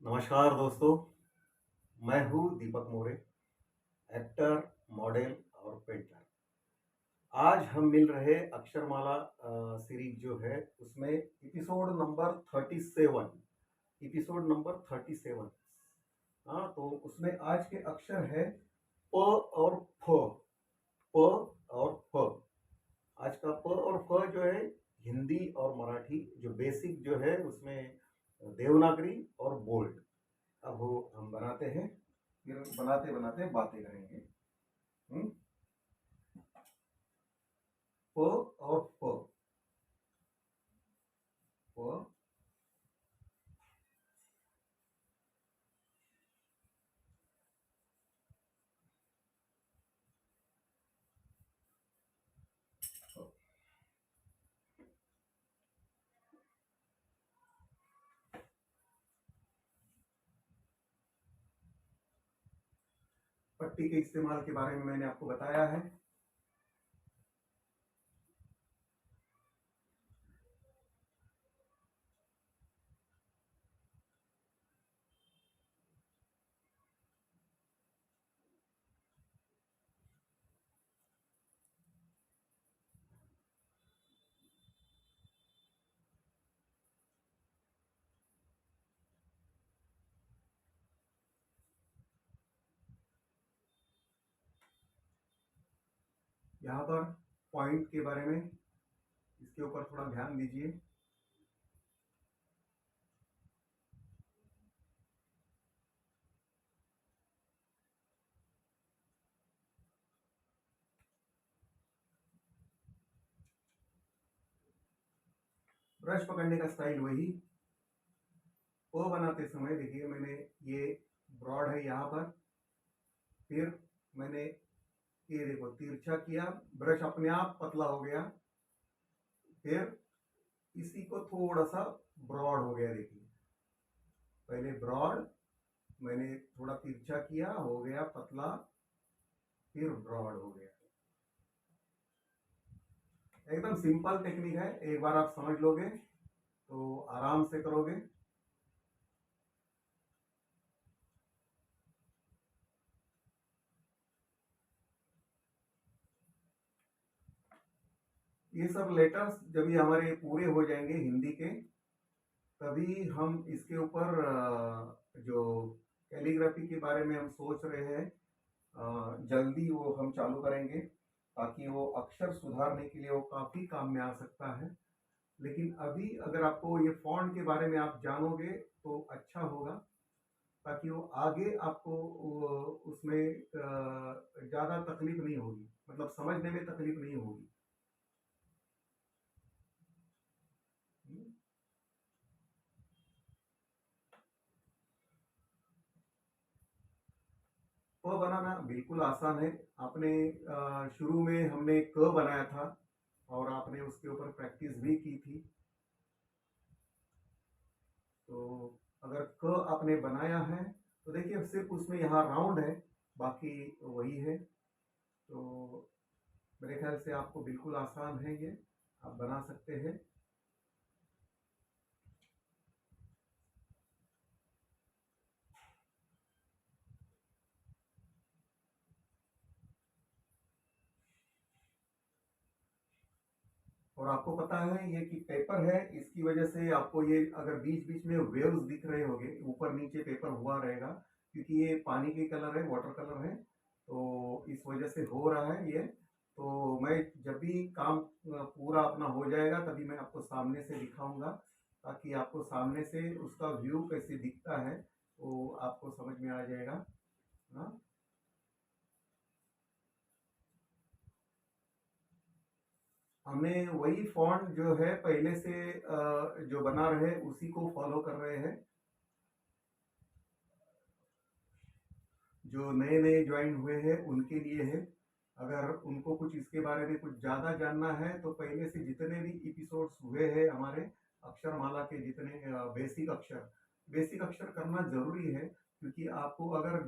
नमस्कार दोस्तों, मैं हूँ दीपक मोरे, एक्टर, मॉडल और पेंटर। आज हम मिल रहे अक्षरमाला सीरीज जो है उसमें एपिसोड नंबर 37। हाँ, तो उसमें आज के अक्षर है प और फ। प और फ। आज का प और फ जो है हिंदी और मराठी जो बेसिक जो है उसमें देवनागरी और बोल्ड। अब वो हम बनाते हैं, फिर बनाते बनाते बातें करेंगे। हम्म? प और प। प पट्टी के इस्तेमाल के बारे में मैंने आपको बताया है। यहाँ पर पॉइंट के बारे में इसके ऊपर थोड़ा ध्यान दीजिए। ब्रश पकड़ने का स्टाइल वही। प बनाते समय देखिए मैंने ये ब्रॉड है यहाँ पर, फिर मैंने ये देखो तिरछा किया, ब्रश अपने आप पतला हो गया, फिर इसी को थोड़ा सा ब्रॉड हो गया। देखिए पहले ब्रॉड, मैंने थोड़ा तिरछा किया, हो गया पतला, फिर ब्रॉड हो गया। एकदम सिंपल टेक्निक है, एक बार आप समझ लोगे तो आराम से करोगे। ये सब लेटर्स जब ये हमारे पूरे हो जाएंगे हिंदी के, तभी हम इसके ऊपर जो कैलीग्राफी के बारे में हम सोच रहे हैं, जल्दी वो हम चालू करेंगे, ताकि वो अक्षर सुधारने के लिए वो काफ़ी काम में आ सकता है। लेकिन अभी अगर आपको ये फॉन्ट के बारे में आप जानोगे तो अच्छा होगा, ताकि वो आगे आपको उसमें ज़्यादा तकलीफ नहीं होगी, मतलब समझने में तकलीफ नहीं होगी। क बनाना बिल्कुल आसान है। आपने शुरू में हमने क बनाया था और आपने उसके ऊपर प्रैक्टिस भी की थी। तो अगर क आपने बनाया है तो देखिए सिर्फ उसमें यहाँ राउंड है, बाकी वही है। तो मेरे ख्याल से आपको बिल्कुल आसान है, ये आप बना सकते हैं। और आपको पता है ये कि पेपर है, इसकी वजह से आपको ये अगर बीच बीच में वेव्स दिख रहे होंगे, ऊपर नीचे पेपर हुआ रहेगा, क्योंकि ये पानी के कलर है, वाटर कलर है, तो इस वजह से हो रहा है ये। तो मैं जब भी काम पूरा अपना हो जाएगा तभी मैं आपको सामने से दिखाऊंगा, ताकि आपको सामने से उसका व्यू कैसे दिखता है वो आपको समझ में आ जाएगा। हाँ, हमने वही फॉन्ट जो है पहले से जो बना रहे उसी को फॉलो कर रहे हैं। जो नए नए ज्वाइन हुए हैं उनके लिए है। अगर उनको कुछ इसके बारे में कुछ ज़्यादा जानना है तो पहले से जितने भी एपिसोड्स हुए हैं हमारे अक्षरमाला के, जितने बेसिक अक्षर करना ज़रूरी है, क्योंकि आपको अगर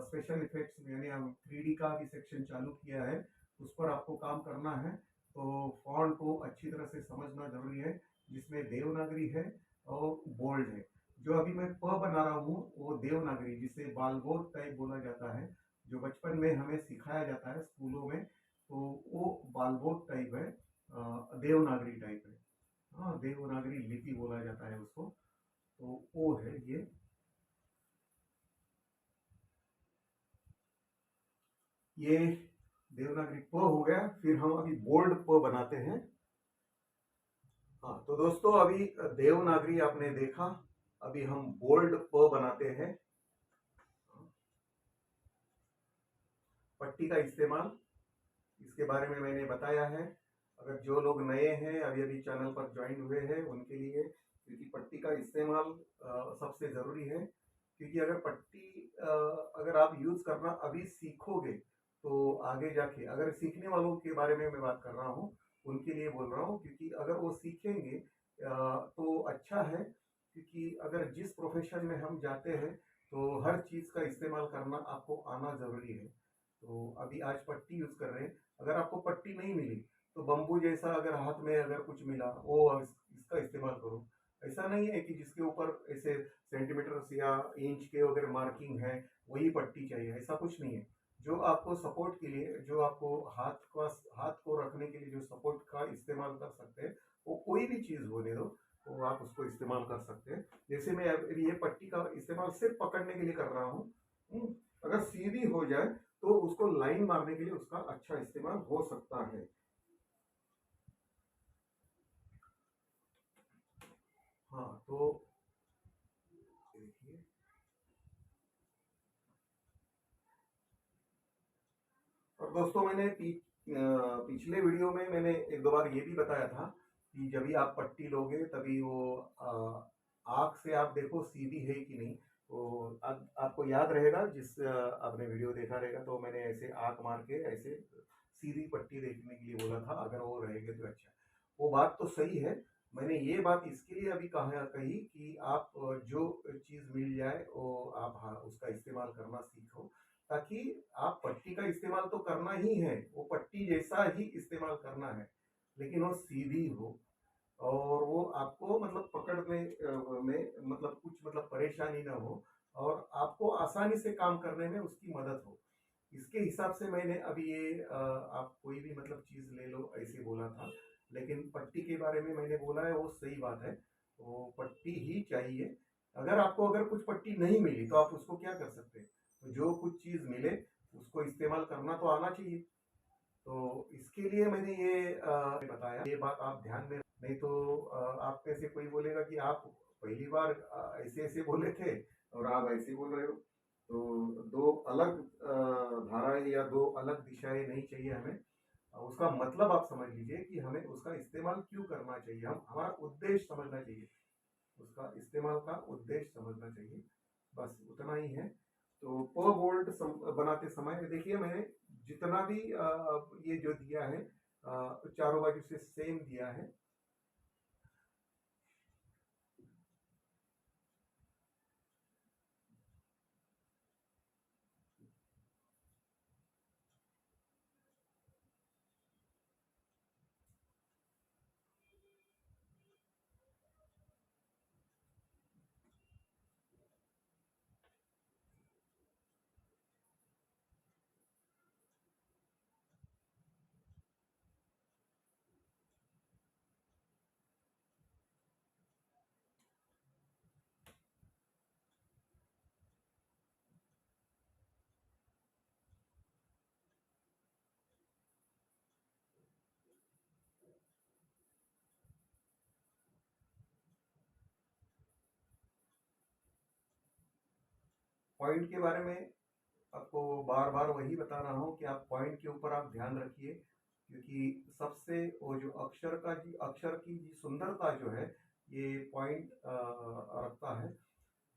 स्पेशल इफेक्ट्स यानी हम 3D का भी सेक्शन चालू किया है, उस पर आपको काम करना है, तो फॉन्ट को अच्छी तरह से समझना ज़रूरी है, जिसमें देवनागरी है और बोल्ड है। जो अभी मैं प बना रहा हूँ वो देवनागरी, जिसे बालबोध टाइप बोला जाता है, जो बचपन में हमें सिखाया जाता है स्कूलों में, तो वो बालबोध टाइप है, देवनागरी टाइप है। हाँ, देवनागरी लिपि बोला जाता है उसको। तो वो है ये देवनागरी प हो गया। फिर हम अभी बोल्ड प बनाते हैं। हाँ, तो दोस्तों अभी देवनागरी आपने देखा, अभी हम बोल्ड प बनाते हैं। पट्टी का इस्तेमाल, इसके बारे में मैंने बताया है। अगर जो लोग नए हैं, अभी अभी चैनल पर ज्वाइन हुए हैं, उनके लिए, क्योंकि पट्टी का इस्तेमाल सबसे ज़रूरी है। क्योंकि अगर पट्टी अगर आप यूज़ करना अभी सीखोगे तो आगे जाके, अगर सीखने वालों के बारे में मैं बात कर रहा हूँ, उनके लिए बोल रहा हूँ, क्योंकि अगर वो सीखेंगे तो अच्छा है। क्योंकि अगर जिस प्रोफेशन में हम जाते हैं तो हर चीज़ का इस्तेमाल करना आपको आना ज़रूरी है। तो अभी आज पट्टी यूज़ कर रहे हैं, अगर आपको पट्टी नहीं मिली तो बम्बू जैसा अगर हाथ में अगर कुछ मिला, वो इसका इस्तेमाल करो। ऐसा नहीं है कि जिसके ऊपर ऐसे सेंटीमीटर या इंच के अगर मार्किंग है वही पट्टी चाहिए, ऐसा कुछ नहीं है। जो आपको सपोर्ट के लिए, जो आपको हाथ को रखने के लिए जो सपोर्ट का इस्तेमाल कर सकते हैं, वो कोई भी चीज़ होने दो, तो आप उसको इस्तेमाल कर सकते हैं। जैसे मैं अभी ये पट्टी का इस्तेमाल सिर्फ पकड़ने के लिए कर रहा हूँ। अगर सीधी हो जाए तो उसको लाइन मारने के लिए उसका अच्छा इस्तेमाल हो सकता है। हाँ, तो देखिए, और दोस्तों मैंने पिछले वीडियो में मैंने एक दो बार ये भी बताया था कि जब भी आप पट्टी लोगे तभी वो आँख से आप देखो सीधी है कि नहीं। तो आपको याद रहेगा, जिस आपने वीडियो देखा रहेगा, तो मैंने ऐसे आँख मार के ऐसे सीधी पट्टी देखने के लिए बोला था, अगर वो रहेगी तो अच्छा। वो बात तो सही है। मैंने ये बात इसके लिए अभी कही कि आप जो चीज़ मिल जाए वो आप, हाँ, उसका इस्तेमाल करना सीखो, ताकि आप पट्टी का इस्तेमाल तो करना ही है, वो पट्टी जैसा ही इस्तेमाल करना है, लेकिन वो सीधी हो और वो आपको मतलब पकड़ने में मतलब कुछ मतलब परेशानी ना हो, और आपको आसानी से काम करने में उसकी मदद हो। इसके हिसाब से मैंने अभी ये आप कोई भी मतलब चीज़ ले लो ऐसे बोला था, लेकिन पट्टी के बारे में मैंने बोला है वो सही बात है। वो पट्टी ही चाहिए। अगर आपको अगर कुछ पट्टी नहीं मिली तो आप उसको क्या कर सकते हैं? तो जो कुछ चीज़ मिले उसको इस्तेमाल करना तो आना चाहिए। तो इसके लिए मैंने ये बताया, ये बात आप ध्यान में, नहीं तो आप में से कोई बोलेगा कि आप पहली बार ऐसे ऐसे बोले थे और आप ऐसे बोल रहे हो। तो दो अलग धाराएं या दो अलग दिशाएं नहीं चाहिए हमें। उसका मतलब आप समझ लीजिए कि हमें उसका इस्तेमाल क्यों करना चाहिए, हम हमारा उद्देश्य समझना चाहिए, उसका इस्तेमाल का उद्देश्य समझना चाहिए, बस उतना ही है। तो पर बोल्ट बनाते समय देखिए, मैंने जितना भी ये जो दिया है चारों बाजू से सेम दिया है। पॉइंट के बारे में आपको बार बार वही बता रहा हूँ कि आप पॉइंट के ऊपर आप ध्यान रखिए, क्योंकि सबसे वो जो अक्षर की जी सुंदरता जो है, ये पॉइंट रखता है।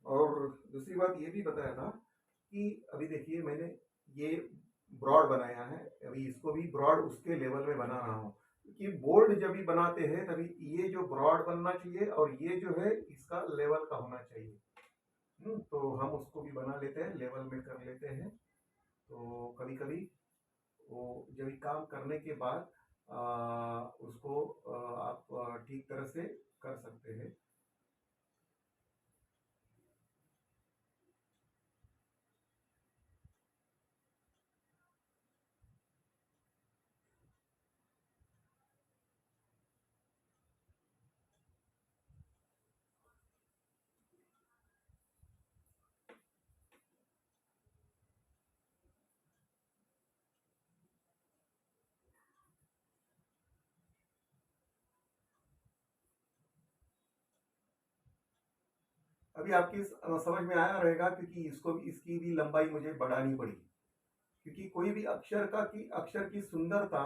और दूसरी बात ये भी बताया था कि अभी देखिए, मैंने ये ब्रॉड बनाया है, अभी इसको भी ब्रॉड उसके लेवल में बना रहा हूँ, क्योंकि बोल्ड जब भी बनाते हैं तभी ये जो ब्रॉड बनना चाहिए और ये जो है इसका लेवल का होना चाहिए। तो हम उसको भी बना लेते हैं, लेवल में कर लेते हैं। तो कभी कभी वो जब ये काम करने के बाद उसको आप ठीक तरह से कर सकते हैं। अभी आपकी समझ में आया रहेगा, क्योंकि इसकी भी लंबाई मुझे बढ़ानी पड़ी, क्योंकि कोई भी अक्षर की सुंदरता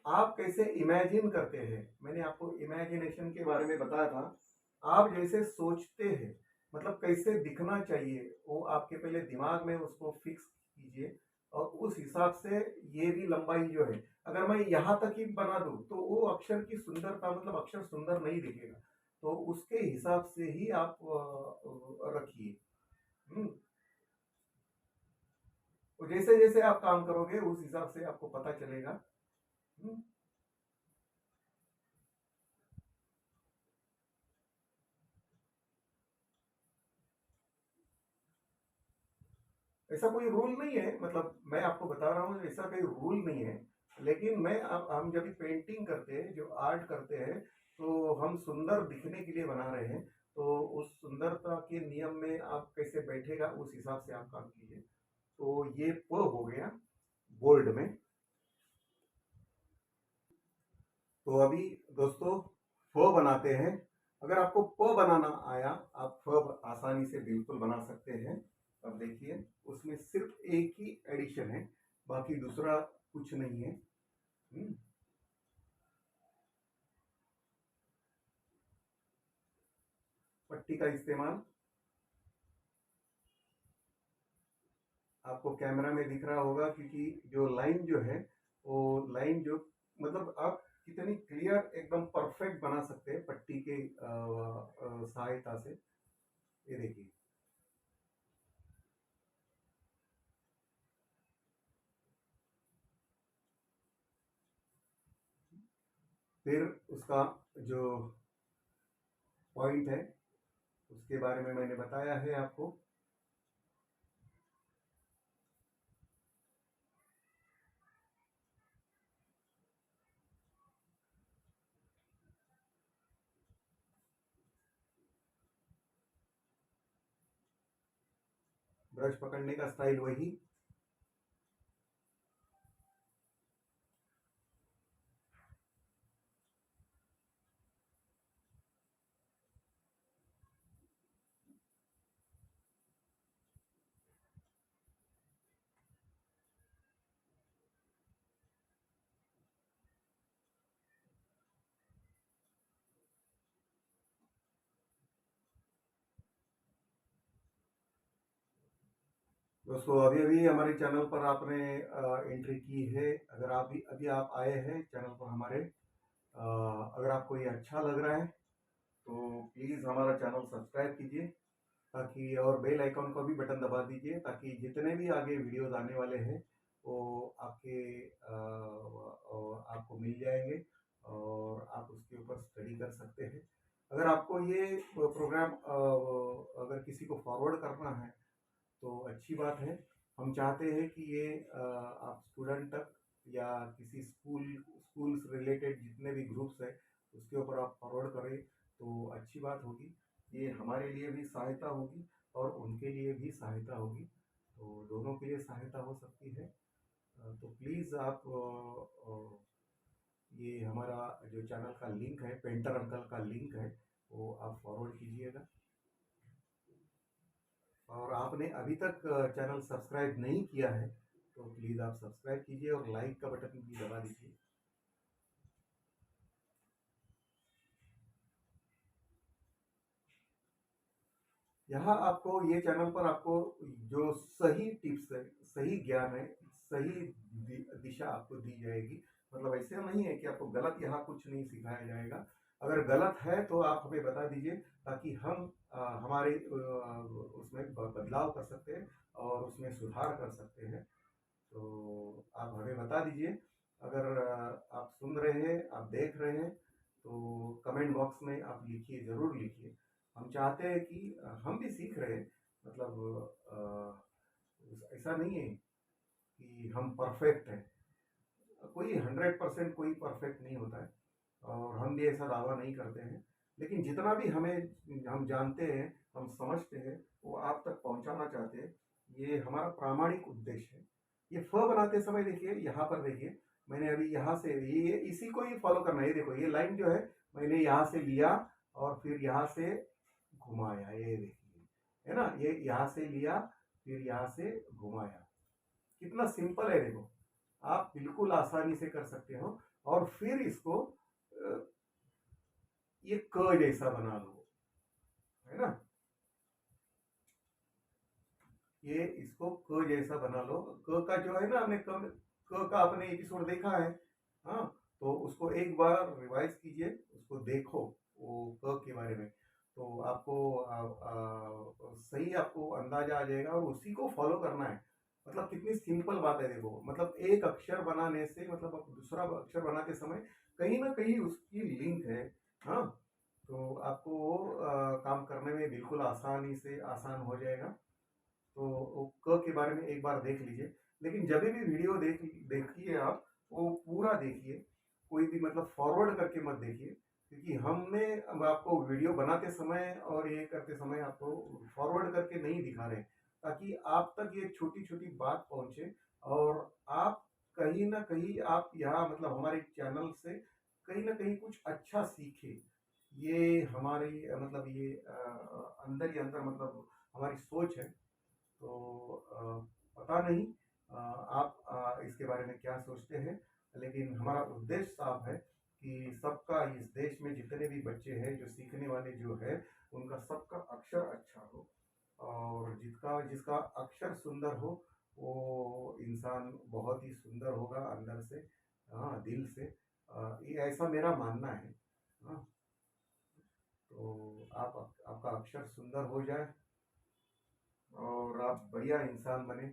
आप कैसे इमेजिन करते हैं। मैंने आपको इमेजिनेशन के बारे में बताया था। आप जैसे सोचते हैं, मतलब कैसे दिखना चाहिए, वो आपके पहले दिमाग में उसको फिक्स कीजिए, और उस हिसाब से ये भी लंबाई जो है, अगर मैं यहाँ तक ही बना दूं तो वो अक्षर की सुंदरता, मतलब अक्षर सुंदर नहीं दिखेगा। तो उसके हिसाब से ही आप रखिए। हम्म। तो जैसे जैसे आप काम करोगे उस हिसाब से आपको पता चलेगा। हम्म। ऐसा कोई रूल नहीं है, मतलब मैं आपको बता रहा हूँ, ऐसा कोई रूल नहीं है। लेकिन मैं अब हम जब भी पेंटिंग करते हैं, जो आर्ट करते हैं, तो हम सुंदर दिखने के लिए बना रहे हैं। तो उस सुंदरता के नियम में आप कैसे बैठेगा, उस हिसाब से आप काम कीजिए। तो ये प हो गया बोल्ड में। तो अभी दोस्तों फ बनाते हैं। अगर आपको प बनाना आया, आप फ आसानी से बिल्कुल बना सकते हैं। अब देखिए, उसमें सिर्फ एक ही एडिशन है, बाकी दूसरा कुछ नहीं है। पट्टी का इस्तेमाल आपको कैमरा में दिख रहा होगा, क्योंकि जो लाइन जो है, वो लाइन जो, मतलब आप कितनी क्लियर एकदम परफेक्ट बना सकते हैं पट्टी के सहायता से। ये देखिए। फिर उसका जो पॉइंट है, उसके बारे में मैंने बताया है आपको। ब्रश पकड़ने का स्टाइल वही। दोस्तों, अभी अभी हमारे चैनल पर आपने एंट्री की है, अगर आप भी अभी आप आए हैं चैनल पर हमारे, अगर आपको ये अच्छा लग रहा है तो प्लीज़ हमारा चैनल सब्सक्राइब कीजिए, ताकि, और बेल आइकॉन का भी बटन दबा दीजिए, ताकि जितने भी आगे वीडियोस आने वाले हैं वो आपके आपको मिल जाएंगे, और आप उसके ऊपर स्टडी कर सकते हैं। अगर आपको ये प्रोग्राम अगर किसी को फॉरवर्ड करना है तो अच्छी बात है। हम चाहते हैं कि ये आप स्टूडेंट तक, या किसी स्कूल से रिलेटेड जितने भी ग्रुप्स हैं उसके ऊपर आप फॉरवर्ड करें तो अच्छी बात होगी। ये हमारे लिए भी सहायता होगी और उनके लिए भी सहायता होगी, तो दोनों के लिए सहायता हो सकती है। तो प्लीज़ आप ये हमारा जो चैनल का लिंक है, पेंटर अंकल का लिंक है, वो आप फॉरवर्ड कीजिएगा। और आपने अभी तक चैनल सब्सक्राइब नहीं किया है तो प्लीज़ आप सब्सक्राइब कीजिए और लाइक का बटन भी दबा दीजिए। यहाँ आपको, ये चैनल पर आपको जो सही टिप्स है, सही ज्ञान है, सही दिशा आपको दी जाएगी। मतलब ऐसे नहीं है कि आपको गलत यहाँ कुछ नहीं सिखाया जाएगा। अगर गलत है तो आप हमें बता दीजिए, ताकि हम हमारे उसमें बदलाव कर सकते हैं और उसमें सुधार कर सकते हैं। तो आप हमें बता दीजिए। अगर आप सुन रहे हैं, आप देख रहे हैं, तो कमेंट बॉक्स में आप लिखिए, ज़रूर लिखिए। हम चाहते हैं कि हम भी सीख रहे हैं, मतलब ऐसा नहीं है कि हम परफेक्ट हैं। कोई 100% कोई परफेक्ट नहीं होता है, और हम भी ऐसा दावा नहीं करते हैं। लेकिन जितना भी हम जानते हैं, हम समझते हैं, वो आप तक पहुंचाना चाहते हैं। ये हमारा प्रामाणिक उद्देश्य है। ये फ बनाते समय देखिए, यहाँ पर देखिए, मैंने अभी यहाँ से ये इसी को ही फॉलो करना है। ये देखो, ये लाइन जो है मैंने यहाँ से लिया और फिर यहाँ से घुमाया, ये देखिए, है ना, ये यहाँ से लिया फिर यहाँ से घुमाया। कितना सिंपल है देखो, आप बिल्कुल आसानी से कर सकते हो। और फिर इसको ये क जैसा बना लो, है ना, ये इसको क जैसा बना लो। क का जो है ना, हमने क का अपने एपिसोड देखा है। हाँ, तो उसको एक बार रिवाइज कीजिए, उसको देखो वो क के बारे में, तो आपको सही आपको अंदाजा आ जाएगा और उसी को फॉलो करना है। मतलब कितनी सिंपल बात है देखो, मतलब एक अक्षर बनाने से, मतलब आप दूसरा अक्षर बनाते समय कहीं ना कहीं उसकी लिंक है। हाँ, तो आपको काम करने में बिल्कुल आसानी से आसान हो जाएगा। तो वो क के बारे में एक बार देख लीजिए। लेकिन जब भी वीडियो देखिए आप, वो पूरा देखिए, कोई भी मतलब फॉरवर्ड करके मत देखिए, क्योंकि हमने अब आपको वीडियो बनाते समय और ये करते समय आपको फॉरवर्ड करके नहीं दिखा रहे, ताकि आप तक ये छोटी छोटी बात पहुंचे और आप कहीं ना कहीं आप यहाँ मतलब हमारे चैनल से कहीं ना कहीं कुछ अच्छा सीखे। ये हमारी मतलब ये अंदर ही अंदर मतलब हमारी सोच है। तो पता नहीं आप इसके बारे में क्या सोचते हैं, लेकिन हमारा उद्देश्य साफ है कि सबका इस देश में जितने भी बच्चे हैं जो सीखने वाले जो है, उनका सबका अक्षर अच्छा हो, और जिसका जिसका अक्षर सुंदर हो वो इंसान बहुत ही सुंदर होगा अंदर से, हाँ, दिल से। ये ऐसा मेरा मानना है। हाँ, तो आपका अक्षर सुंदर हो जाए और आप बढ़िया इंसान बने।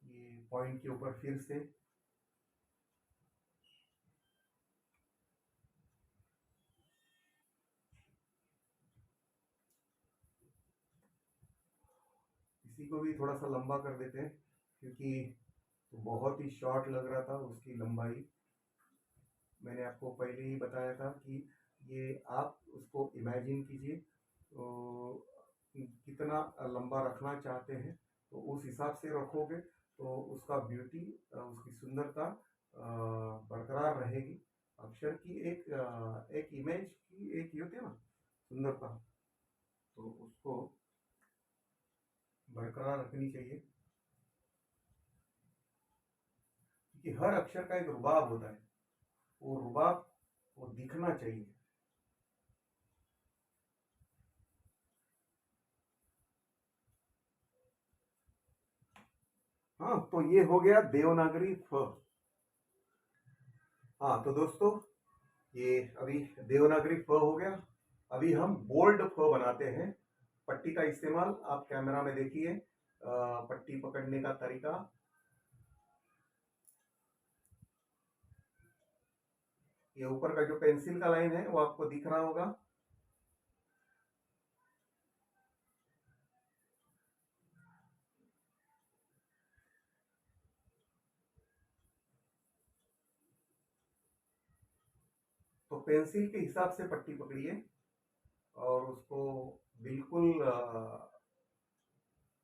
ये पॉइंट के ऊपर फिर से इसी को भी थोड़ा सा लंबा कर देते हैं, क्योंकि तो बहुत ही शॉर्ट लग रहा था उसकी लंबाई। मैंने आपको पहले ही बताया था कि ये आप उसको इमेजिन कीजिए, तो कितना लंबा रखना चाहते हैं, तो उस हिसाब से रखोगे तो उसका ब्यूटी, उसकी सुंदरता बरकरार रहेगी। अक्षर की एक इमेज की एक ये होती है ना सुंदरता, तो उसको बरकरार रखनी चाहिए, क्योंकि हर अक्षर का एक रुबाब होता है, वो रुबाब वो दिखना चाहिए। हाँ, तो ये हो गया देवनागरी फ। हाँ, तो दोस्तों ये अभी देवनागरी फ हो गया। अभी हम बोल्ड फ बनाते हैं। पट्टी का इस्तेमाल आप कैमरा में देखिए, पट्टी पकड़ने का तरीका। ये ऊपर का जो पेंसिल का लाइन है वो आपको दिख रहा होगा। तो पेंसिल के हिसाब से पट्टी पकड़िए और उसको बिल्कुल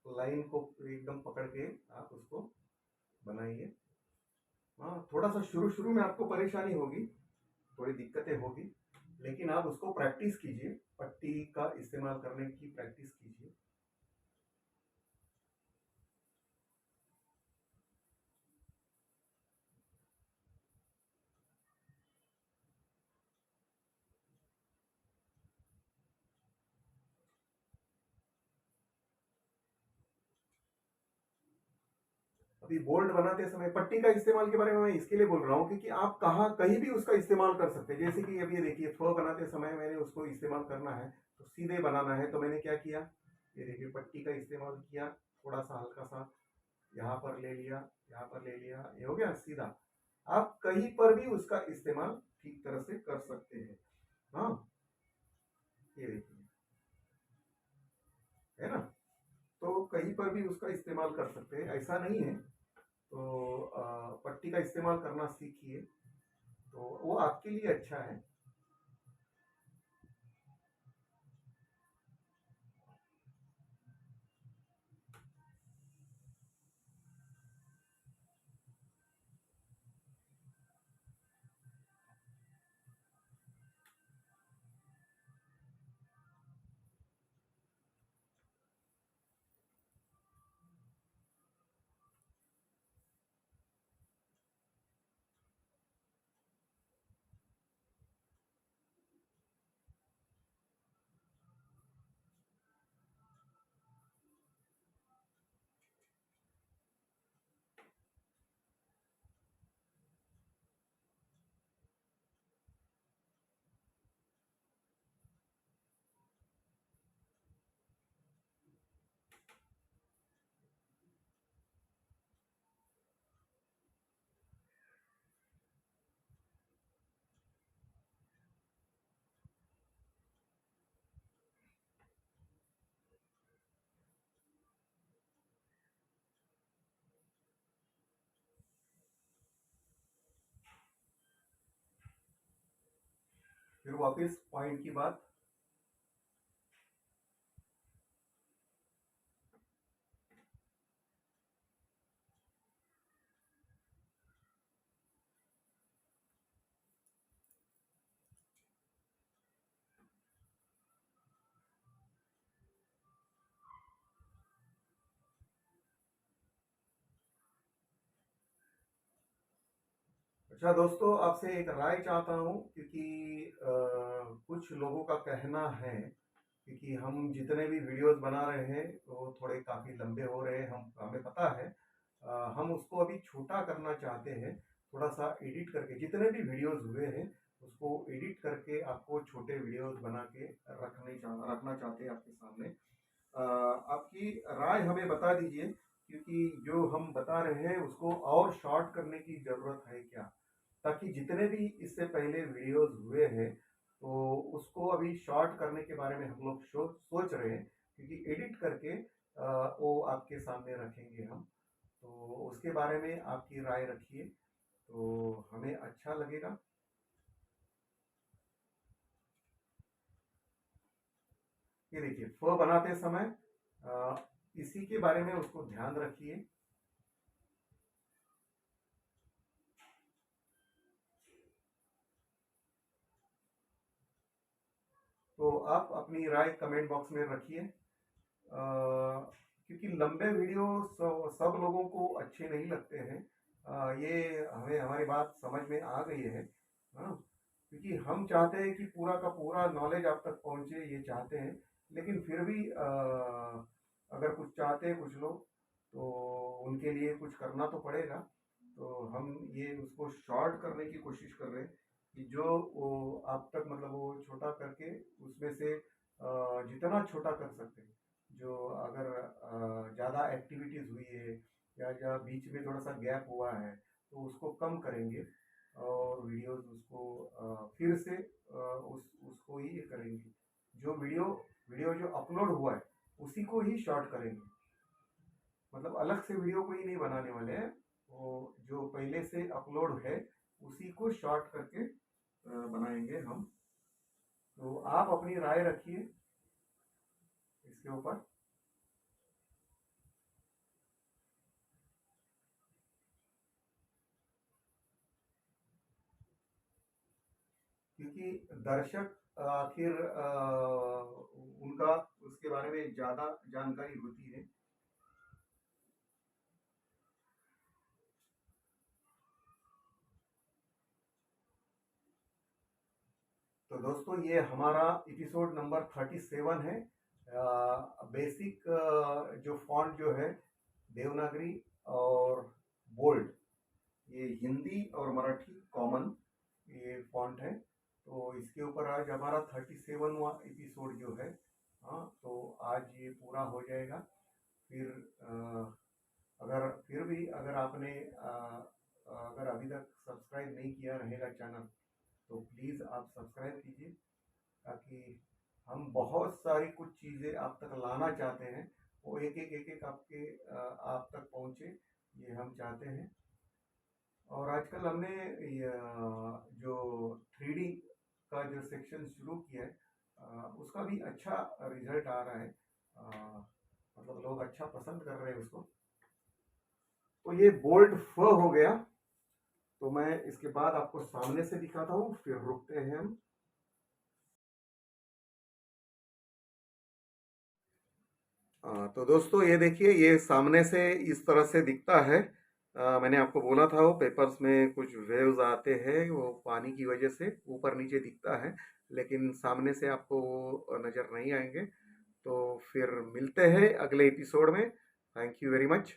लाइन को एकदम पकड़ के आप उसको बनाइए। हाँ, थोड़ा सा शुरू शुरू में आपको परेशानी होगी, थोड़ी दिक्कतें होगी, लेकिन आप उसको प्रैक्टिस कीजिए, पट्टी का इस्तेमाल करने की प्रैक्टिस कीजिए। अभी बोल्ड बनाते समय पट्टी का इस्तेमाल के बारे में मैं इसके लिए बोल रहा हूँ, क्योंकि आप कहाँ कहीं भी उसका इस्तेमाल कर सकते हैं। जैसे कि अभी ये देखिए, फ बनाते समय मैंने उसको इस्तेमाल करना है, तो सीधे बनाना है, तो मैंने क्या किया, ये देखिए पट्टी का इस्तेमाल किया, थोड़ा सा हल्का सा यहाँ पर ले लिया, यहाँ पर ले लिया, ये हो गया सीधा। आप कहीं पर भी उसका इस्तेमाल ठीक तरह से कर सकते हैं। हाँ, ये देखिए, है ना, तो कहीं पर भी उसका इस्तेमाल कर सकते हैं, ऐसा नहीं है। तो पट्टी का इस्तेमाल करना सीखिए, तो वो आपके लिए अच्छा है। वापस पॉइंट की बात। अच्छा दोस्तों, आपसे एक राय चाहता हूँ, क्योंकि कुछ लोगों का कहना है, क्योंकि हम जितने भी वीडियोस बना रहे हैं वो थोड़े काफ़ी लंबे हो रहे हैं, हम हमें पता है। हम उसको अभी छोटा करना चाहते हैं, थोड़ा सा एडिट करके जितने भी वीडियोस हुए हैं उसको एडिट करके आपको छोटे वीडियोस बना के रखना चाहते हैं आपके सामने। आपकी राय हमें बता दीजिए, क्योंकि जो हम बता रहे हैं उसको और शॉर्ट करने की ज़रूरत है क्या, ताकि जितने भी इससे पहले वीडियोस हुए हैं तो उसको अभी शॉर्ट करने के बारे में हम लोग सोच रहे हैं, क्योंकि एडिट करके वो आपके सामने रखेंगे हम। तो उसके बारे में आपकी राय रखिए तो हमें अच्छा लगेगा। ये देखिए, फ बनाते समय इसी के बारे में उसको ध्यान रखिए। तो आप अपनी राय कमेंट बॉक्स में रखिए, क्योंकि लंबे वीडियो सब लोगों को अच्छे नहीं लगते हैं। ये हमें हमारी बात समझ में आ गई है। हाँ, क्योंकि हम चाहते हैं कि पूरा का पूरा नॉलेज आप तक पहुंचे, ये चाहते हैं। लेकिन फिर भी अगर कुछ चाहते हैं कुछ लोग, तो उनके लिए कुछ करना तो पड़ेगा। तो हम ये उसको शॉर्ट करने की कोशिश कर रहे हैं, कि जो वो आप तक मतलब वो छोटा करके उसमें से जितना छोटा कर सकते हैं, जो अगर ज़्यादा एक्टिविटीज़ हुई है या बीच में थोड़ा सा गैप हुआ है तो उसको कम करेंगे, और वीडियोस उसको फिर से उसको ही ये करेंगे। जो वीडियो वीडियो जो अपलोड हुआ है उसी को ही शॉर्ट करेंगे, मतलब अलग से वीडियो कोई नहीं बनाने वाले हैं। वो जो पहले से अपलोड है उसी को शॉर्ट करके बनाएंगे हम। तो आप अपनी राय रखिए इसके ऊपर। क्योंकि दर्शक आखिर उनका उसके बारे में ज़्यादा जानकारी होती है। तो दोस्तों, ये हमारा एपिसोड नंबर 37 है। बेसिक जो फॉन्ट जो है, देवनागरी और बोल्ड, ये हिंदी और मराठी कॉमन ये फॉन्ट है। तो इसके ऊपर आज हमारा 37वां एपिसोड जो है। हाँ, तो आज ये पूरा हो जाएगा। फिर अगर फिर भी अगर आपने अगर अभी तक सब्सक्राइब नहीं किया रहेगा चैनल, तो प्लीज़ आप सब्सक्राइब कीजिए, ताकि हम बहुत सारी कुछ चीज़ें आप तक लाना चाहते हैं, वो एक एक आपके आप तक पहुँचे, ये हम चाहते हैं। और आजकल हमने जो 3D का जो सेक्शन शुरू किया है, उसका भी अच्छा रिजल्ट आ रहा है। मतलब लोग अच्छा पसंद कर रहे हैं उसको। तो ये बोल्ड फ हो गया। तो मैं इसके बाद आपको सामने से दिखाता हूँ, फिर रुकते हैं हम। तो दोस्तों, ये देखिए, ये सामने से इस तरह से दिखता है। मैंने आपको बोला था वो पेपर्स में कुछ वेव्स आते हैं, वो पानी की वजह से ऊपर नीचे दिखता है, लेकिन सामने से आपको वो नज़र नहीं आएंगे। तो फिर मिलते हैं अगले एपिसोड में। Thank you very much.